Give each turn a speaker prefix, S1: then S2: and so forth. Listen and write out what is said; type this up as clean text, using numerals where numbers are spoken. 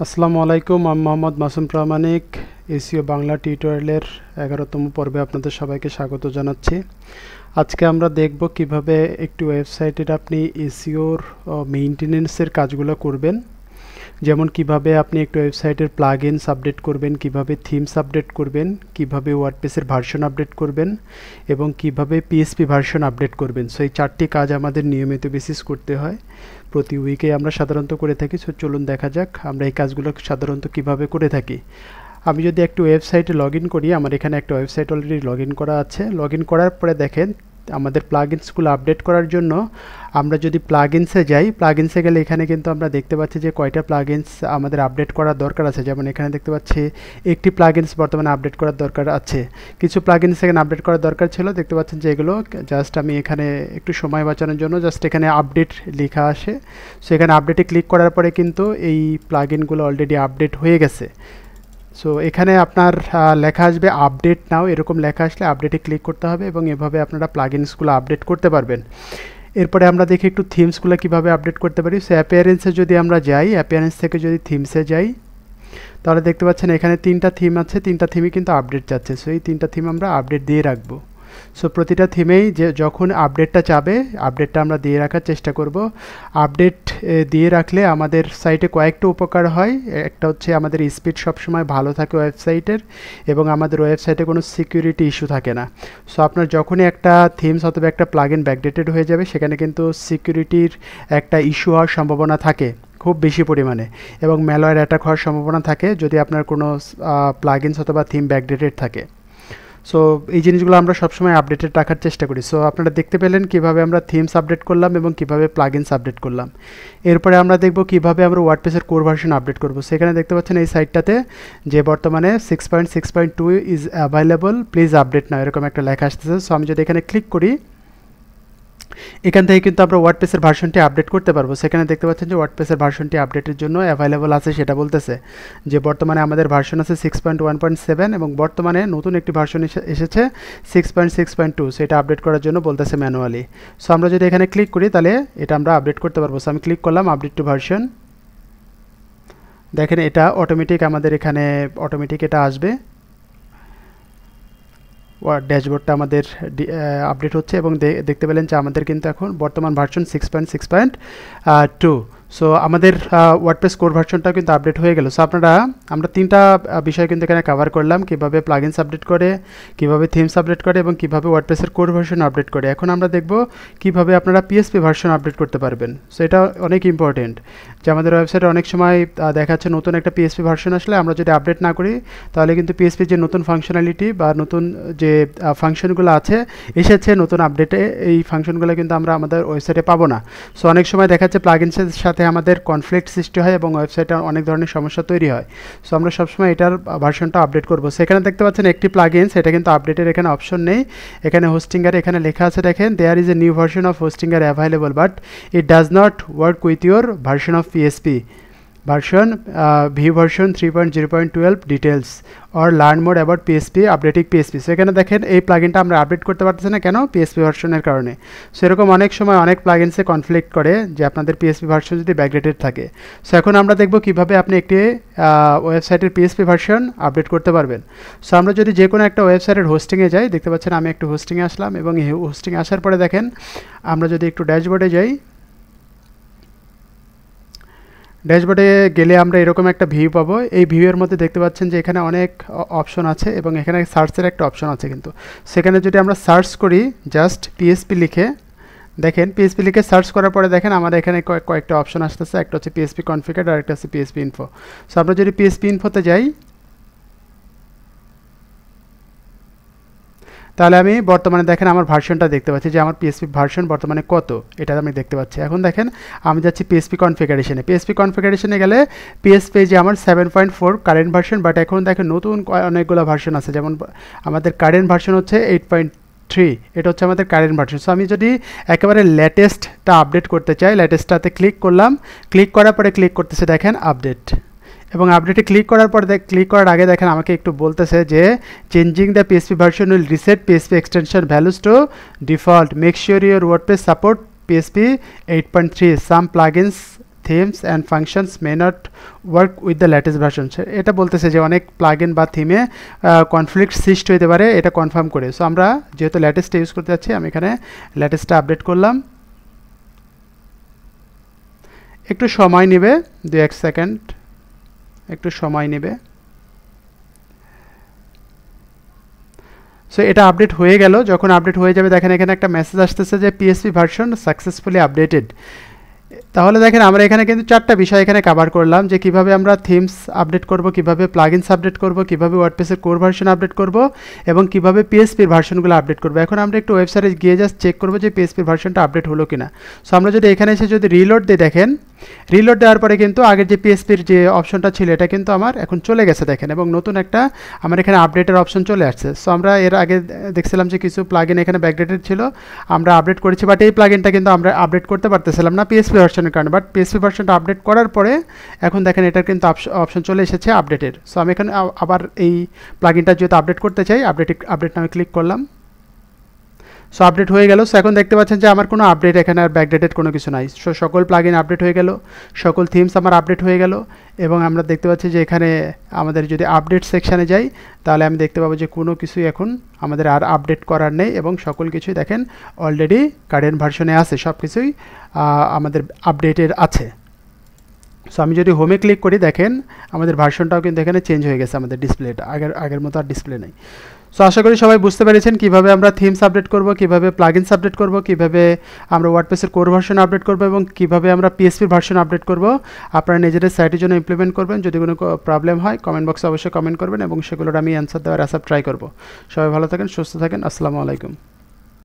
S1: আসসালামু আলাইকুম, আমি মোহাম্মদ মাসুম প্রামাণিক। এসইও বাংলা টিউটোরিয়ালের 11তম পর্বে আপনাদের সবাইকে স্বাগত জানাচ্ছি। আজকে আমরা দেখব কিভাবে একটি ওয়েবসাইটের আপনি এসইওর মেইনটেনেন্সের কাজগুলো করবেন। যেমন কিভাবে আপনি একটি ওয়েবসাইটের প্লাগইনস আপডেট করবেন, কিভাবে থিমস আপডেট করবেন, কিভাবে ওয়ার্ডপ্রেসের ভার্সন আপডেট করবেন এবং কিভাবে পিএসপি ভার্সন আপডেট করবেন। সো এই 4টি কাজ আমাদের নিয়মিত বেসিস করতে হয়, প্রতি উইকে আমরা সাধারণত করে থাকি। সো চলুন দেখা যাক আমরা এই কাজগুলো সাধারণত কিভাবে করে থাকি। আমি যদি একটি ওয়েবসাইটে লগ ইন করি, আমার এখানে একটা ওয়েবসাইট অলরেডি লগ ইন করা আছে। লগ ইন করার পরে দেখেন আমাদের প্লাগইনসগুলো আপডেট করার জন্য আমরা যদি প্লাগইনসে যাই, প্লাগইনসে গেলে এখানে কিন্তু আমরা দেখতে পাচ্ছি যে কয়টা প্লাগইনস আমাদের আপডেট করার দরকার আছে। যেমন এখানে দেখতে পাচ্ছি একটি প্লাগইনস বর্তমানে আপডেট করার দরকার আছে, কিছু প্লাগইনস এখানে আপডেট করার দরকার ছিল। দেখতে পাচ্ছেন যে এগুলো জাস্ট আমি এখানে একটু সময় বাঁচানোর জন্য জাস্ট এখানে আপডেট লেখা আসে। সো এখানে আপডেটে ক্লিক করার পরে কিন্তু এই প্লাগইনগুলো অলরেডি আপডেট হয়ে গেছে। সো এখানে আপনার লেখা আসবে আপডেট নাও, এরকম লেখা আসলে আপডেটে ক্লিক করতে হবে এবং এভাবে আপনারা প্লাগইনসগুলো আপডেট করতে পারবেন। এরপরে আমরা দেখি একটু থিমসগুলো কিভাবে আপডেট করতে পারি। সো অ্যাপিয়ারেন্সে যদি আমরা যাই, অ্যাপিয়ারেন্স থেকে যদি থিমসে যাই, তাহলে দেখতে পাচ্ছেন এখানে 3টা থিম আছে, 3টা থিমই কিন্তু আপডেট যাচ্ছে। সো এই 3টা থিম আমরা আপডেট দিয়ে রাখবো। সো প্রতিটা থিমেই যে যখন আপডেটটা চাবে, আপডেটটা আমরা দিয়ে রাখার চেষ্টা করব। আপডেট দিয়ে রাখলে আমাদের সাইটে কয়েকটা উপকার হয়। একটা হচ্ছে আমাদের স্পিড সবসময় ভালো থাকে ওয়েবসাইটের, এবং আমাদের ওয়েবসাইটে কোনো সিকিউরিটি ইস্যু থাকে না। সো আপনার যখনই একটা থিমস অথবা একটা প্লাগইন ব্যাকডেটেড হয়ে যাবে, সেখানে কিন্তু সিকিউরিটির একটা ইস্যু হওয়ার সম্ভাবনা থাকে খুব বেশি পরিমাণে, এবং ম্যালওয়্যার অ্যাটাক হওয়ার সম্ভাবনা থাকে যদি আপনার কোনো প্লাগইনস অথবা থিম ব্যাকডেটেড থাকে। সো এই জিনিসগুলো আমরা সবসময় আপডেটেড রাখার চেষ্টা করি। সো আপনারা দেখতে পেলেন কিভাবে আমরা থিমস আপডেট করলাম এবং কিভাবে প্লাগইনস আপডেট করলাম। এরপরে আমরা দেখব কিভাবে আমরা ওয়ার্ডপ্রেসের কোর ভার্সন আপডেট করব। সেখানে দেখতে পাচ্ছেন এই সাইটটাতে যে বর্তমানে 6.6.2 ইজ অ্যাভেলেবল, প্লিজ আপডেট নাও, এরকম একটা লেখা আসতেছে। সো আমি যদি এখানে ক্লিক করি, এখান থেকে কিন্তু আমরা ওয়ার্ডপ্রেসের ভার্সনটি আপডেট করতে পারবো। সেখানে দেখতে পাচ্ছেন যে ওয়ার্ডপ্রেসের ভার্সনটি আপডেটের জন্য অ্যাভেলেবল আছে, সেটা বলতেছে যে বর্তমানে আমাদের ভার্সন আছে 6.1.7 এবং বর্তমানে নতুন একটি ভার্সন এসেছে 6.6.2। সেটা আপডেট করার জন্য বলতেছে ম্যানুয়ালি। সো আমরা যদি এখানে ক্লিক করি তাহলে এটা আমরা আপডেট করতে পারবো। সো আমি ক্লিক করলাম আপডেট টু ভার্সন। দেখেন এটা অটোমেটিক আমাদের এখানে অটোমেটিক এটা আসবে, ড্যাশবোর্ডটা আমাদের আপডেট হচ্ছে এবং দেখতে পেলেন যে আমাদের কিন্তু এখন বর্তমান ভার্সন 6.6.2। সো আমাদের ওয়ার্ডপ্রেস কোর ভার্সনটা কিন্তু আপডেট হয়ে গেল। সো আমরা 3টা বিষয় কিন্তু এখানে কভার করলাম, কিভাবে প্লাগইনস আপডেট করে, কিভাবে থিমস আপডেট করে এবং কিভাবে ওয়ার্ডপ্রেসের কোর ভার্সন আপডেট করে। এখন আমরা দেখব কিভাবে আপনারা পিএসপি ভার্সন আপডেট করতে পারবেন। সো এটা অনেক ইম্পর্টেন্ট যে আমাদের ওয়েবসাইটে অনেক সময় দেখা যাচ্ছে নতুন একটা পিএসপি ভার্সন আসলে আমরা যদি আপডেট না করি, তাহলে কিন্তু পিএসপির যে নতুন ফাংশনালিটি বা নতুন যে ফাংশনগুলো আছে এসেছে নতুন আপডেটে, এই ফাংশনগুলো কিন্তু আমরা আমাদের ওয়েবসাইটে পাবো না। সো অনেক সময় দেখা যাচ্ছে প্লাগইনসের সাথে আমাদের কনফ্লিক্ট সৃষ্টি হয় এবং ওয়েবসাইটে অনেক ধরনের সমস্যা তৈরি হয়। সো আমরা সবসময় এটার ভার্সনটা আপডেট করব। সেখানে দেখতে পাচ্ছেন একটি প্লাগইনস, এটা কিন্তু আপডেটের এখানে অপশন নেই। এখানে হোস্টিঙ্গার এখানে লেখা আছে, দেখেন there is a new version of Hostinger available but it does not work with your version of PSP version view version 3.0.12 details or learn more about PHP updating PHP। So এখানে দেখেন এই প্লাগইনটা আমরা update করতে পারতেছি না, কেন? PSP ভার্সনের কারণে। সো এরকম অনেক সময় অনেক প্লাগইনসে কনফ্লিক্ট করে যে আপনাদের পিএসপি ভার্সন যদি ব্যাকডেটেড থাকে। সো এখন আমরা দেখব কিভাবে আপনি একটি ওয়েবসাইটের পিএসপি ভার্সন আপডেট করতে পারবেন। সো আমরা যদি যে কোনো একটা ওয়েবসাইটের হোস্টিংয়ে যাই, দেখতে পাচ্ছেন আমি একটু হোস্টিংয়ে আসলাম এবং এই হোস্টিংয়ে আসার পরে দেখেন আমরা যদি একটু ড্যাশবোর্ডে যাই, ড্যাশবোর্ডে গেলে আমরা এরকম একটা ভিউ পাবো। এই ভিউয়ের মধ্যে দেখতে পাচ্ছেন যে এখানে অনেক অপশন আছে এবং এখানে সার্চের একটা অপশন আছে কিন্তু। সেখানে যদি আমরা সার্চ করি জাস্ট পিএসপি লিখে, দেখেন পিএসপি লিখে সার্চ করার পরে দেখেন আমাদের এখানে কয়েকটা অপশন আসতেছে। একটা হচ্ছে পিএসপি কনফিগার আর একটা হচ্ছে পিএসপি ইনফো। সো আমরা যদি পিএসপি ইনফোতে যাই, তাহলে আমি বর্তমানে দেখেন আমার ভার্সনটা দেখতে পাচ্ছি যে আমার পিএসপি ভার্সন বর্তমানে কত, এটা আমি দেখতে পাচ্ছি। এখন দেখেন আমি যাচ্ছি পিএসপি কনফিগারেশনে। পিএসপি কনফিগারেশনে গেলে পিএসপি যে আমার 7.4 কারেন্ট ভার্সন, বাট এখন দেখেন নতুন অনেকগুলো ভার্সন আছে। যেমন আমাদের কারেন্ট ভার্সন হচ্ছে 8.3, এটা হচ্ছে আমাদের কারেন্ট ভার্সন। সো আমি যদি একেবারে লেটেস্টটা আপডেট করতে চাই, লেটেস্টটাতে ক্লিক করলাম, ক্লিক করার পরে ক্লিক করতেছে দেখেন আপডেট, এবং আপডেটে ক্লিক করার পর ক্লিক করার আগে দেখেন আমাকে একটু বলতেছে যে changing the PSP version will reset PSP extension values two default, make sure your WordPress support PSP 8.3, some plugins themes and functions may not work with the latest version। এটা বলতেছে যে অনেক প্লাগইন বা থিমে কনফ্লিক্ট সৃষ্টি হতে পারে, এটা confirm করে। সো আমরা যেহেতু লেটেস্টটা ইউজ করতে যাচ্ছি, আমি এখানে লেটেস্টটা আপডেট করলাম। একটু সময় নেবে, 2-1 সেকেন্ড একটু সময় নেবে। সো এটা আপডেট হয়ে গেল। যখন আপডেট হয়ে যাবে দেখেন এখানে একটা মেসেজ আসতেছে যে পিএসপি ভার্সন সাকসেসফুলি আপডেটেড। তাহলে দেখেন আমরা এখানে কিন্তু 4টা বিষয় এখানে কভার করলাম, যে কিভাবে আমরা থিমস আপডেট করব, কিভাবে প্লাগইনস আপডেট করব, কিভাবে ওয়ার্ডপ্রেসের কোর ভার্সন আপডেট করব এবং কিভাবে পিএসপির ভার্সনগুলো আপডেট করব। এখন আমরা একটু ওয়েবসাইটে গিয়ে জাস্ট চেক করব যে পিএসপির ভার্সনটা আপডেট হলো কিনা। সো আমরা যদি এখানে এসে যদি রিলোড দিয়ে দেখেন, রিলোড দেওয়ার পরে কিন্তু আগের যে পিএসপির যে অপশনটা ছিল এটা কিন্তু আমার এখন চলে গেছে দেখেন, এবং নতুন একটা আমার এখানে আপডেটের অপশন চলে আসছে। সো আমরা এর আগে দেখছিলাম যে কিছু প্লাগইন এখানে ব্যাকডেটেড ছিল, আমরা আপডেট করেছি, বাট এই প্লাগইনটা কিন্তু আমরা আপডেট করতে পারতেছিলাম না পিএসপি ভার্সনের কারণে। বাট পিএসপি ভার্সনটা আপডেট করার পরে এখন দেখেন এটার কিন্তু অপশন চলে এসেছে আপডেটের। সো আমি এখানে আবার এই প্লাগইনটা যেহেতু আপডেট করতে চাই, আপডেট নামে ক্লিক করলাম। সো আপডেট হয়ে গেল। সো এখন দেখতে পাচ্ছেন যে আমার কোনো আপডেট এখানে আর ব্যাকডেটেড কোনো কিছু নাই। সো সকল প্লাগইন আপডেট হয়ে গেল, সকল থিমস আমার আপডেট হয়ে গেল, এবং আমরা দেখতে পাচ্ছি যে এখানে আমাদের যদি আপডেট সেকশানে যাই তাহলে আমি দেখতে পাবো যে কোনো কিছুই এখন আমাদের আর আপডেট করার নেই, এবং সকল কিছুই দেখেন অলরেডি কারেন্ট ভার্সনে আছে, সব কিছুই আমাদের আপডেটেড আছে। সো আমি যদি হোমে ক্লিক করি দেখেন আমাদের ভার্সনটাও কিন্তু এখানে চেঞ্জ হয়ে গেছে, আমাদের ডিসপ্লেটা আগের মতো আর ডিসপ্লে নেই। সো আশা করি সবাই বুঝতে পেরেছেন কীভাবে আমরা থিমস আপডেট করব, কীভাবে প্লাগইনস আপডেট করব, কীভাবে আমরা ওয়ার্ডপ্রেসের কোর ভার্সন আপডেট করব এবং কীভাবে আমরা পিএসপির ভার্সন আপডেট করব। আপনারা নিজেদের সাইটের জন্য ইমপ্লিমেন্ট করবেন। যদি কোনো প্রবলেম হয় কমেন্ট বক্সে অবশ্যই কমেন্ট করবেন এবং সেগুলোর আমি অ্যান্সার দেওয়ার ট্রাই করব। সবাই ভালো থাকেন, সুস্থ থাকেন, আসসালামু আলাইকুম।